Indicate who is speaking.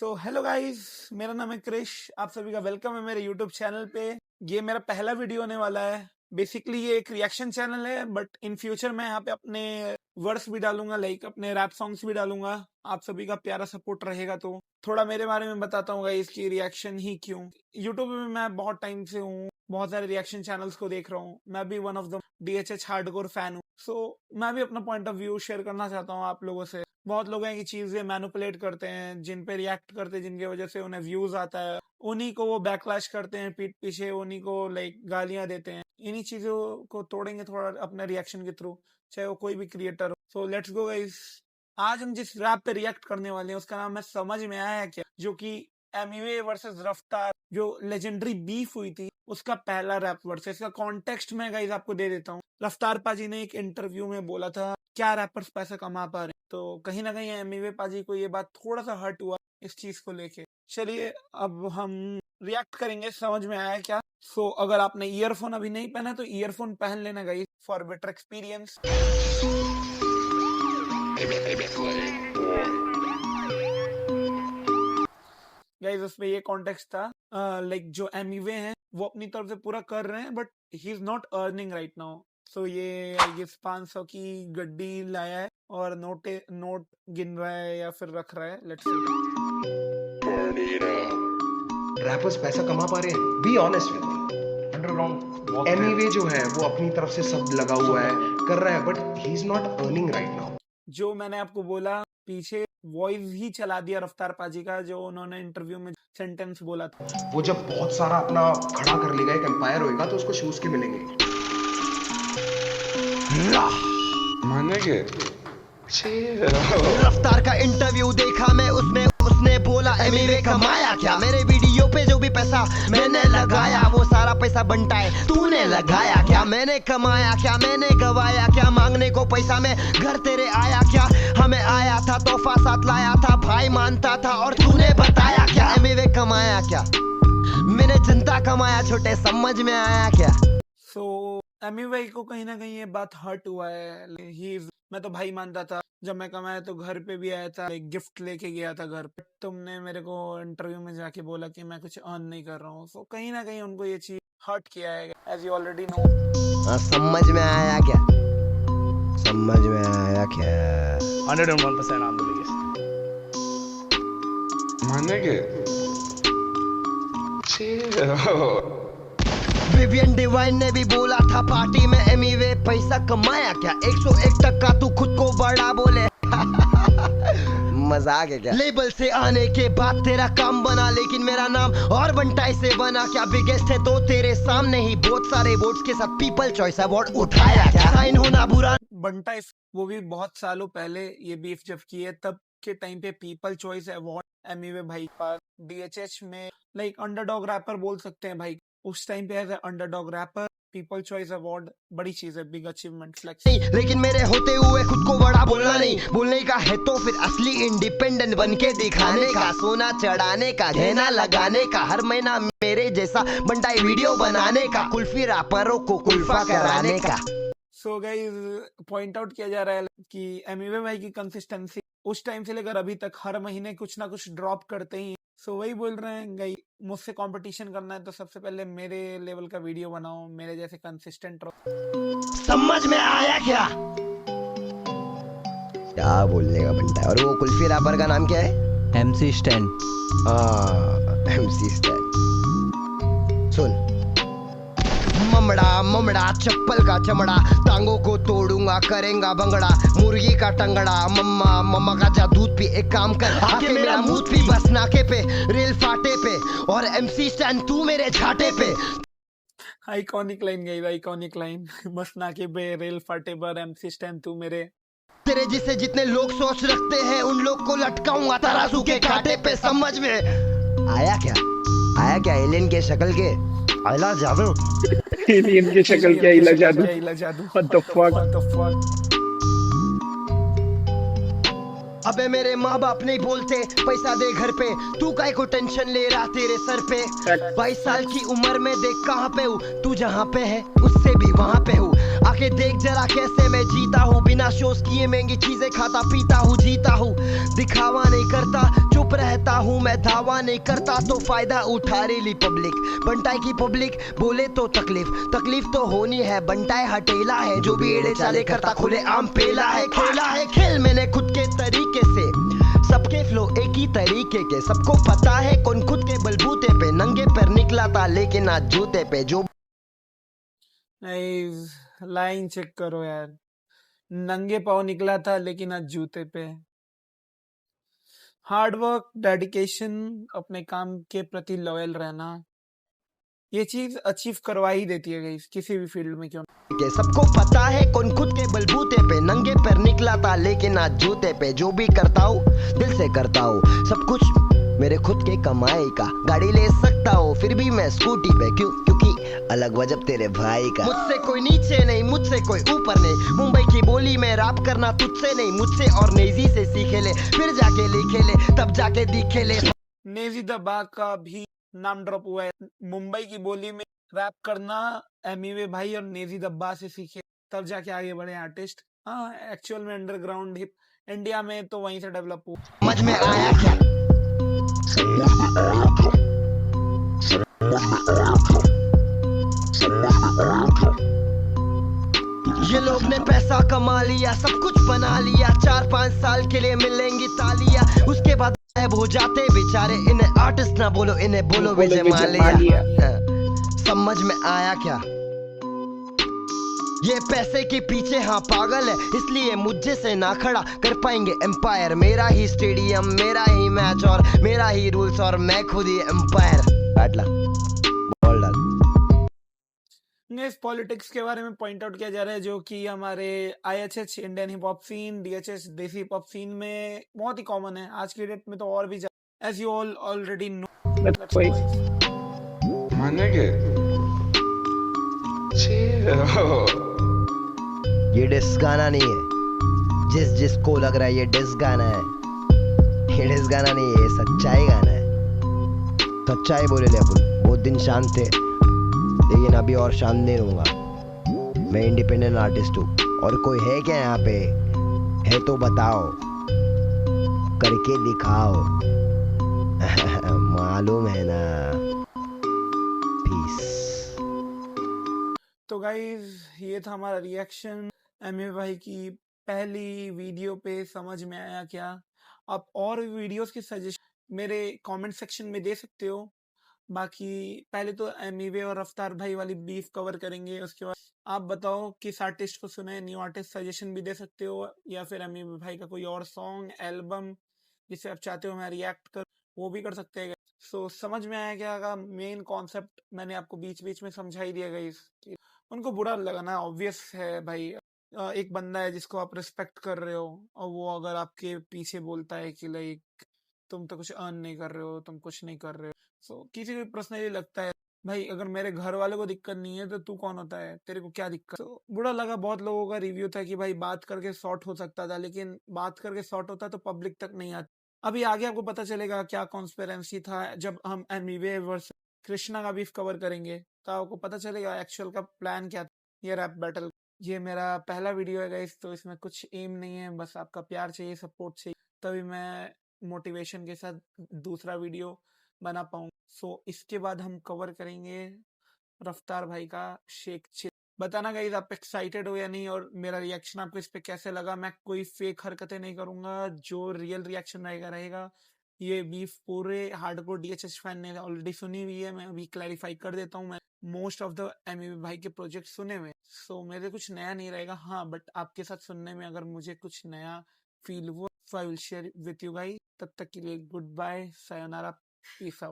Speaker 1: Hello guys, मेरा नाम है क्रिश। आप सभी का वेलकम है मेरे यूट्यूब चैनल पे। ये मेरा पहला वीडियो होने वाला है। बेसिकली ये एक रिएक्शन चैनल है, बट इन फ्यूचर मैं यहाँ पे अपने वर्ड्स भी डालूंगा, लाइक अपने रैप सॉन्ग्स भी डालूंगा। आप सभी का प्यारा सपोर्ट रहेगा तो थोड़ा मेरे बारे में बताता हूँ गाइस कि रिएक्शन ही क्यों। यूट्यूब में मैं बहुत टाइम से हूँ, बहुत सारे रिएक्शन चैनल्स को देख रहा हूँ। मैं भी one of the DHH hardcore fan हूँ। मैं भी अपना पॉइंट ऑफ व्यू शेयर करना चाहता हूँ आप लोगों से। बहुत लोग हैं कि चीजें मैनिपुलेट करते हैं, जिन पे रिएक्ट करते हैं, जिनकी वजह से उन्हें व्यूज आता है, उन्हीं को वो बैकलैश करते हैं पीठ पीछे, उन्हीं को लाइक गालियां देते हैं। इन्हीं चीजों को तोड़ेंगे थोड़ा अपने रिएक्शन के थ्रू, चाहे वो कोई भी क्रिएटर हो। So let's go guys. आज हम जिस रैप पे रिएक्ट करने वाले हैं उसका नाम है समझ में आया क्या, जो कि एमिवे वर्सेस रफ्तार जो लेजेंडरी बीफ हुई थी उसका पहला रैप वर्स है। इसका कॉन्टेक्स्ट मैं गाइस आपको दे देता हूँ। रफ्तार पाजी ने एक इंटरव्यू में बोला था क्या रैपर्स पैसा कमा पा रहे हैं, तो कहीं ना कहीं एमिवे पाजी को ये बात थोड़ा सा हर्ट हुआ इस चीज को लेके। चलिए अब हम रिएक्ट करेंगे समझ में आया क्या। अगर आपने ईयरफोन अभी नहीं पहना तो ईयरफोन पहन लेना guys for better experience. Guys उसमें ये कॉन्टेक्स्ट था, लाइक जो एमिवे हैं वो अपनी तरफ से पूरा कर रहे हैं, but he is not earning right now. ये 500 की गड्डी लाया है और नोट गिन रहा है या फिर रख रहा है। Let's see.
Speaker 2: रैपर्स पैसा कमा पा रहे हैं, be honest with me. Underground Emiway जो है वो अपनी तरफ से सब लगा हुआ है, कर रहा है, but he is not earning right now.
Speaker 1: जो मैंने आपको बोला, पीछे वॉइस ही चला दिया रफ्तार पाजी का, जो उन्होंने इंटरव्यू में सेंटेंस बोला था।
Speaker 2: वो जब बहुत सारा अपना खड़ा कर लेगा, एक एम्पायर होएगा, तो उसको शूज के मिलेंगे।
Speaker 3: मानेंगे।
Speaker 4: रफ्तार का इंटरव्यू देखा मैं, उसने बोला एमिवे कमाया क्या। मेरे वीडियो पे जो भी पैसा मैंने लगाया वो सारा पैसा बनता है तूने लगाया क्या। मैंने कमाया क्या, मैंने गवाया क्या, मांगने को पैसा में घर तेरे आया क्या। हमें आया था तोहफा साथ लाया था, भाई मानता था और तूने बताया क्या। एमिवे कमाया क्या, मैंने जनता कमाया, छोटे समझ में आया क्या।
Speaker 1: एमिवे को कहीं ना कहीं ये बात हर्ट हुआ है। मैं तो भाई मानता था, जब मैं कमाया तो घर पे भी आया था, एक गिफ्ट लेके गया था घर पे। तुमने मेरे को इंटरव्यू में जाके बोला कि मैं कुछ अर्न नहीं कर रहा हूँ। कहीं ना कहीं उनको ये चीज हर्ट किया है, एज यू ऑलरेडी नो।
Speaker 4: समझ में आया क्या, समझ में आया क्या।
Speaker 5: 101% आप बोलिए।
Speaker 3: मानेंगे।
Speaker 4: विवियन डिवाइन ने भी बोला था पार्टी में एमिवे पैसा कमाया क्या। 101% तू खुद को बड़ा बोले। मजाक है क्या। लेबल से आने के बाद तेरा काम बना, लेकिन मेरा नाम और बंटाई से बना क्या। बिगेस्ट है तो तेरे सामने ही बहुत सारे वोट्स के साथ पीपल चॉइस अवार्ड उठाया क्या। साइन होना बुरा।
Speaker 1: बंटाई वो भी बहुत सालों पहले ये बीफ जब की है, तब के टाइम पे पीपल चॉइस अवार्ड एमिवे भाई पास DHH में लाइक अंडरडॉग रैपर बोल सकते हैं भाई। उस टाइम पे as underdog rapper people choice award बड़ी चीज है, बिग अचीवमेंट फ्लेक्स।
Speaker 4: लेकिन मेरे होते हुए खुद को बड़ा बोलना नहीं, बोलने का है तो फिर असली इंडिपेंडेंट बन के दिखाने का। सोना चढ़ाने का, गहना लगाने का, हर महीना मेरे जैसा बंटाई वीडियो बनाने का, कुल्फी रैपरों को कुल्फा कराने का।
Speaker 1: गाइस पॉइंट आउट किया जा रहा है कि एमिवे भाई की कंसिस्टेंसी उस टाइम से लेकर अभी तक हर महीने कुछ ना कुछ ड्रॉप करते ही। वही बोल रहे हैं गाइस, मुझसे कंपटीशन करना है तो सबसे पहले मेरे लेवल का वीडियो बनाओ, मेरे जैसे कंसिस्टेंट रहो।
Speaker 4: समझ में आया क्या, क्या बोलने का बनता है। और वो कुल्फी रैपर का नाम क्या है?
Speaker 6: MC Stan.
Speaker 4: MC Stan. सुन, ममड़ा चप्पल का चमड़ा, टांगों को तोड़ूंगा करेंगा भंगड़ा, मुर्गी का टंगड़ा, मम्मा का जा दूध पी, एक काम कर आके मेरा मुंह पी। बस नाके पे रेल फाटे पे और MC स्टैंड तू मेरे छाटे पे।
Speaker 1: आइकॉनिक लाइन गई, आइकॉनिक लाइन। बस नाके पे रेल फाटे पर MC स्टैंड तू मेरे।
Speaker 4: तेरे जिससे जितने लोग सोच रखते हैं उन लोग को लटकाऊंगा तराजू के कांटे पे। समझ में आया क्या, आया क्या। एलियन के शक्ल के आइला जादू,
Speaker 5: एलियन की शक्ल क्या इला जादू।
Speaker 1: What the fuck?
Speaker 4: अबे मेरे माँ बाप नहीं बोलते पैसा दे घर पे, तू काहे को टेंशन ले रहा तेरे सर पे। 22 साल की उम्र में देख कहाँ पे हूँ, तू जहाँ पे है उससे भी वहाँ पे हूँ। आके देख जरा कैसे मैं जीता हूँ, बिना शोज किए महंगी चीजें खाता पीता हूँ, जीता हूँ, दिखावा नहीं करता, चुप रहता हूँ मैं, दावा नहीं करता तो फायदा उठा रही पब्लिक। बंटाई की पब्लिक बोले तो तकलीफ तो होनी है, बंटाई हटेला है, जो भी एड़े चाले करता खुले आम पेला है, खेला है खेल मैंने खुद के तरीके से, सबके फ्लो एक ही तरीके के, सबको पता है कौन खुद के बलबूते पे, नंगे पैर निकला था लेकिन आज जूते पे, जो
Speaker 1: नाइस, लाइन चेक करो यार, नंगे पाँव निकला था लेकिन आज जूते पे। हार्ड वर्क, डेडिकेशन, अपने काम के प्रति लॉयल रहना, ये चीज अचीव करवा ही देती है गाइस, किसी भी फील्ड में क्यों ना।
Speaker 4: के सबको पता है कौन खुद के बलबूते पे, नंगे पैर निकला था लेकिन आज जूते पे, जो भी करता हूँ दिल से करता हूँ, सब कुछ मेरे खुद के कमाई का, गाड़ी ले सकता हूँ फिर भी मैं स्कूटी पे, क्योंकि अलग वजब तेरे भाई का, मुझसे कोई नीचे नहीं, मुझसे कोई ऊपर नहीं, मुंबई की बोली में रैप करना तुझसे नहीं, मुझसे और नेजी से सीखे ले, फिर जाके लिखे ले, तब जाके दिखे ले।
Speaker 1: नेजी दबा का भी नाम ड्रॉप हुआ है, मुंबई की बोली में रैप करना एमिवे भाई और नेजी दब्बा से सीखे, तब जाके आगे बढ़े आर्टिस्ट। हाँ, एक्चुअल में अंडरग्राउंड हिप इंडिया में तो वहीं से डेवलप हुआ।
Speaker 4: समझ में आया क्या? ये लोग ने पैसा कमा लिया, सब कुछ बना लिया, 4-5 साल के लिए मिलेंगी तालियां, उसके बाद गायब हो जाते बेचारे, इन्हें आर्टिस्ट ना बोलो, इन्हें बोलो विजय मालिया। समझ में आया क्या? ये पैसे के पीछे हाँ पागल है, इसलिए मुझे से ना खड़ा कर पाएंगे एम्पायर, मेरा ही स्टेडियम, मेरा ही मैच और मेरा ही रूल्स, और मैं खुद ही एम्पायर। बैटला बॉल डाल।
Speaker 1: इस पॉलिटिक्स के बारे में पॉइंट आउट किया जा रहा है, जो कि हमारे IHH Indian hip hop scene, DHH desi hip hop scene में बहुत ही कॉमन है, आज की डेट में तो और भी ज्यादा, as you all already know.
Speaker 3: मानेंगे?
Speaker 4: ये डिस गाना नहीं है, जिसको लग रहा है ये डिस गाना है, ये डिस गाना नहीं है, ये सच्चाई गाना है, सच्चाई बोले ले अपन। बहुत दिन शांत थे लेकिन अभी और शांत नहीं रहूंगा, मैं इंडिपेंडेंट आर्टिस्ट हूँ, और कोई है क्या यहाँ पे? है तो बताओ, करके दिखाओ। मालूम है ना। पीस।
Speaker 1: तो गाइज ये था हमारा रिएक्शन एमए भाई की पहली वीडियो पे। समझ में आया क्या? आप और वीडियोस की सजेशन मेरे कमेंट सेक्शन में दे सकते हो। बाकी पहले तो एमवे और रफ्तार भाई वाली बीफ कवर करेंगे, उसके बाद आप बताओ किस आर्टिस्ट को सुने, न्यू आर्टिस्ट सजेशन भी दे सकते हो, या फिर एमवे भाई का कोई और सॉन्ग, एल्बम जिसे आप चाहते हो मैं रिएक्ट कर, वो भी कर सकते हैं। सो समझ में आया क्या का मेन कॉन्सेप्ट मैंने आपको बीच बीच में समझा ही दिया गाइस। उनको बुरा लगा ना, ऑब्वियस है भाई। एक बंदा है जिसको आप रिस्पेक्ट कर रहे हो और वो अगर आपके पीछे बोलता है कि लाइक तुम तो कुछ अर्न नहीं कर रहे हो, तुम कुछ नहीं कर रहे हो, सो किसी को पर्सनली लगता है भाई अगर मेरे घर वालों को दिक्कत नहीं है तो तू कौन होता है, तेरे को क्या दिक्कत। तो बुरा लगा। बहुत लोगों का रिव्यू था कि भाई बात करके सॉर्ट हो सकता था, लेकिन बात करके सॉर्ट होता तो पब्लिक तक नहीं आती। अभी आगे आपको पता चलेगा क्या कॉन्स्पिरेंसी था। जब हम एमवे वर्सेस कृष्णा का बीफ कवर करेंगे तो आपको पता चलेगा एक्चुअल का प्लान क्या था। ये रैप बैटल, ये मेरा पहला वीडियो है गाइस, तो इसमें कुछ एम नहीं है, बस आपका प्यार चाहिए, सपोर्ट चाहिए, तभी मैं मोटिवेशन के साथ दूसरा वीडियो बना पाऊंगा। सो इसके बाद हम कवर करेंगे रफ्तार भाई का शेख चिल। बताना गाइस आप एक्साइटेड हो या नहीं, और मेरा रिएक्शन आपको इस पे कैसे लगा। मैं कोई फेक हरकतें नहीं करूंगा, जो रियल रिएक्शन रहेगा। ये बीफ पूरे हार्डकोर DHH फैन ने ऑलरेडी सुनी हुई है, मैं अभी क्लैरिफाई कर देता हूँ। मैं मोस्ट ऑफ द एमवे भाई के प्रोजेक्ट सुने हुए, सो मेरे कुछ नया नहीं रहेगा। हाँ, बट आपके साथ सुनने में अगर मुझे कुछ नया फील हुआ, I will share with you guys. तब तक के लिए good bye, sayonara, peace out.